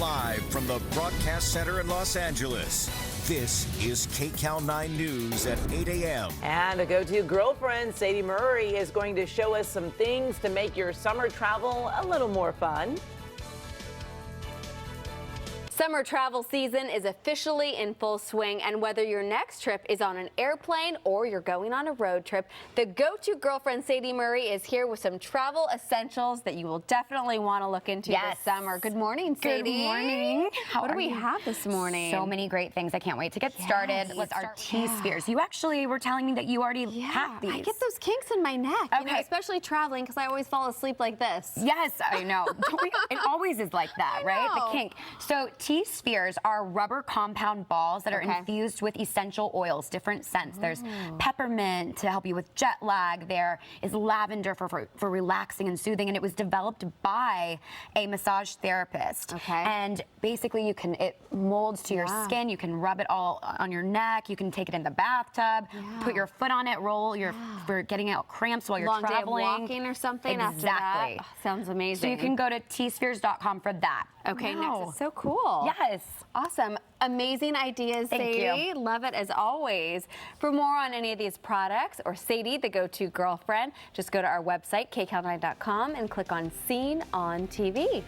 Live from the Broadcast Center in Los Angeles, this is Kcal 9 News at 8 a.m. And a go-to girlfriend, Sadie Murray, is going to show us some things to make your summer travel a little more fun. Summer travel season is officially in full swing, and whether your next trip is on an airplane or you're going on a road trip, the go-to girlfriend Sadie Murray is here with some travel essentials that you will definitely want to look into this summer. Good morning, Sadie. Good morning. What do we have this morning? So many great things. I can't wait to get started with our T-spheres. You actually were telling me that you already have these. I get those kinks in my neck, you know, especially traveling, because I always fall asleep like this. Yes, I know. It always is like that, right? The kink. So T-spheres are rubber compound balls that are infused with essential oils, different scents. There's peppermint to help you with jet lag. There is lavender for relaxing and soothing, and it was developed by a massage therapist. And basically it molds to your skin. You can rub it all on your neck. You can take it in the bathtub, put your foot on it, roll for getting out cramps while you're traveling. Long day of walking or something after Exactly. that. Oh, sounds amazing. So you can go to tspheres.com for that. Okay, next is so cool. Yes. Awesome. Amazing ideas, Sadie. Thank you. Love it as always. For more on any of these products or Sadie, the go-to girlfriend, just go to our website, kcal9.com, and click on Seen on TV.